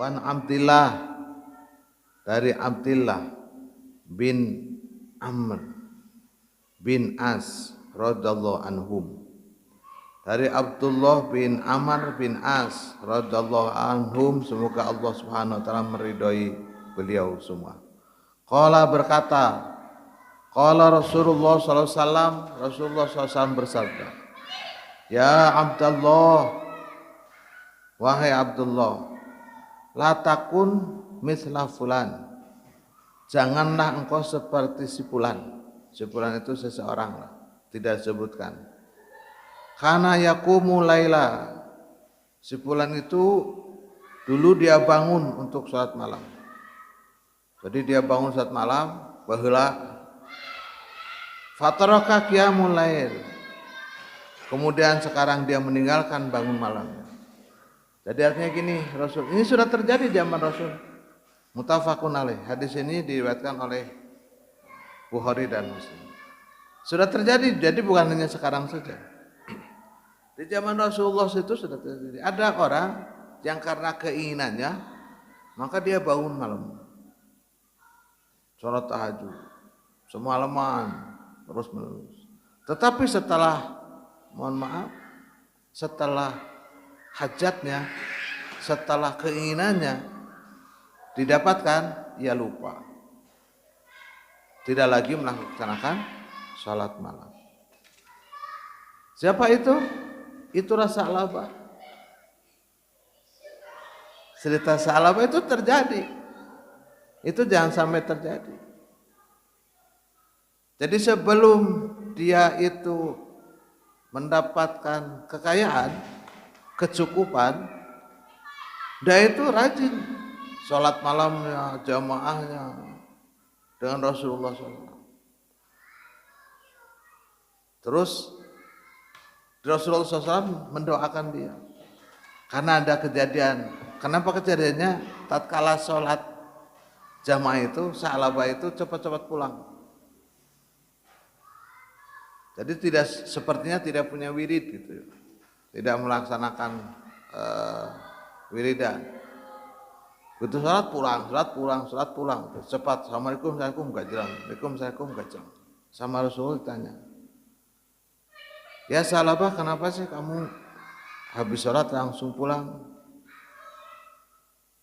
Wan Abdillah, dari Abdillah bin Amr bin As radhiyallahu anhum, dari Abdullah bin Amr bin As radhiyallahu anhum, semoga Allah Subhanahu wa taala meridhai beliau semua. Qala berkata, qala Rasulullah sallallahu alaihi wasallam, Rasulullah sallallahu alaihi wasallam bersabda, ya Abdullah, wahai Abdullah, la takun misla fulan, janganlah engkau seperti si fulan. Si fulan itu seseorang lah, tidak disebutkan. Kana yaqumu laila, si fulan itu dulu dia bangun untuk salat malam. Jadi dia bangun salat malam, baheula fataraka qiyamul lail, kemudian sekarang dia meninggalkan bangun malamnya. Jadi artinya gini, Rasul ini sudah terjadi zaman Rasul. Muttafaqun alaih. Hadis ini diriwayatkan oleh Bukhari dan Muslim. Sudah terjadi, jadi bukan hanya sekarang saja. Di zaman Rasulullah itu sudah terjadi. Ada orang yang karena keinginannya, maka dia bangun malam, sholat tahajud, semalaman, terus menerus. Tetapi setelah, mohon maaf, setelah hajatnya, setelah keinginannya didapatkan, ia lupa, tidak lagi melaksanakan sholat malam. Siapa itu? Itulah Sa'labah. Cerita Sa'labah itu terjadi. Itu jangan sampai terjadi. Jadi sebelum dia itu mendapatkan kekayaan, kecukupan, dia itu rajin sholat malamnya, jamaahnya dengan Rasulullah SAW. Terus Rasulullah SAW mendoakan dia karena ada kejadian. Kenapa kejadiannya? Tatkala sholat jamaah itu, Sa'labah itu cepat-cepat pulang. Jadi tidak, sepertinya tidak punya wirid gitu, tidak melaksanakan wiridan. Begitu sholat pulang, cepat. Assalamualaikum gak jalan, Waalaikumsalam gak jalan. Sama Rasul ditanya, ya Sa'labah, kenapa sih kamu habis sholat langsung pulang?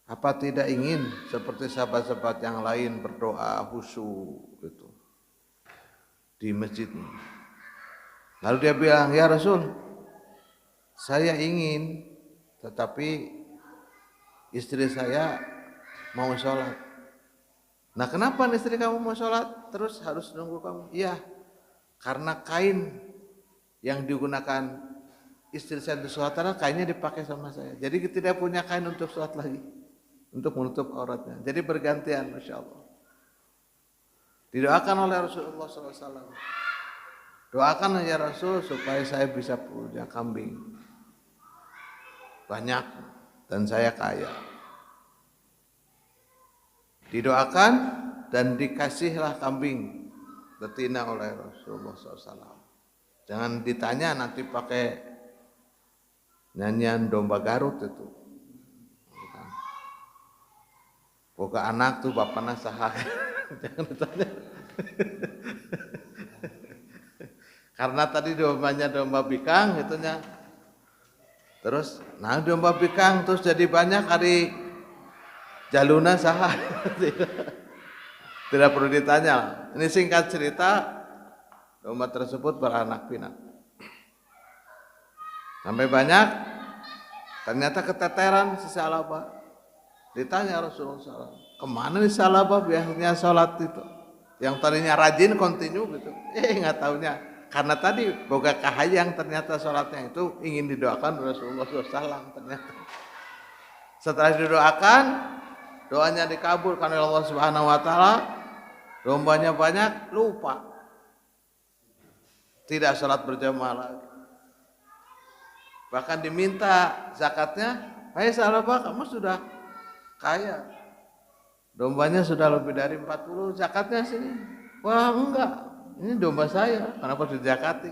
Apa tidak ingin seperti sahabat-sahabat yang lain berdoa khusyuk gitu di masjid? Lalu dia bilang, ya Rasul, saya ingin, tetapi istri saya mau sholat. Nah, kenapa istri kamu mau sholat terus harus nunggu kamu? Iya, karena kain yang digunakan istri saya untuk sholat, kainnya dipakai sama saya. Jadi tidak punya kain untuk sholat lagi, untuk menutup auratnya. Jadi bergantian, Masya Allah. Didoakan oleh Rasulullah SAW. Doakan ya Rasul supaya saya bisa punya kambing banyak dan saya kaya. Didoakan dan dikasihlah kambing betina oleh Rasulullah SAW. Jangan ditanya nanti pakai nyanyian domba Garut itu. Boga anak tuh bapakna saha. Jangan ditanya. Karena tadi dombanya domba bikang itunya. Terus nah domba bikang terus jadi banyak hari jaluna saha. Tidak perlu ditanya. Ini singkat cerita, domba tersebut beranak pinak. Sampai banyak, ternyata keteteran si Sa'labah. Ditanya Rasulullah SAW, kemana nih Sa'labah biasanya sholat itu? Yang tadinya rajin kontinu gitu. Nggak taunya. Karena tadi boga kahayang ternyata sholatnya itu ingin didoakan Rasulullah SAW ternyata. Setelah didoakan, doanya dikabulkan oleh Allah Subhanahu Wa Taala, dombanya banyak, lupa, tidak sholat berjamaah lagi. Bahkan diminta zakatnya, hai Sa'labah, kamu sudah kaya, dombanya sudah lebih dari 40, zakatnya sini. Wah enggak, ini domba saya, kenapa dizakati?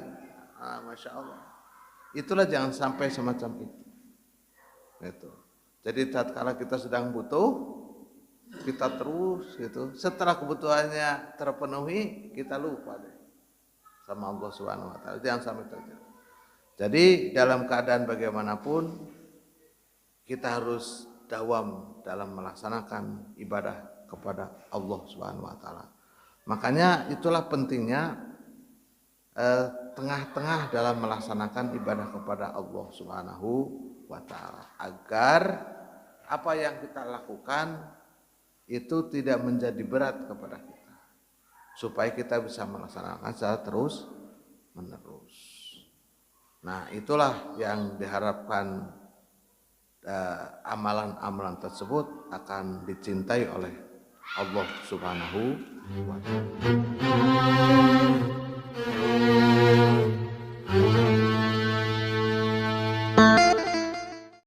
Masya Allah. Itulah jangan sampai semacam itu. Gitu. Jadi tatkala kita sedang butuh, kita terus gitu. Setelah kebutuhannya terpenuhi, kita lupa deh sama Allah Subhanahu wa taala. Jangan sampai terjadi. Jadi dalam keadaan bagaimanapun kita harus dawam dalam melaksanakan ibadah kepada Allah Subhanahu wa taala. Makanya itulah pentingnya tengah-tengah dalam melaksanakan ibadah kepada Allah Subhanahu wa taala agar apa yang kita lakukan itu tidak menjadi berat kepada kita, supaya kita bisa melaksanakan secara terus menerus. Nah, itulah yang diharapkan amalan-amalan tersebut akan dicintai oleh Allah Subhanahu wa taala.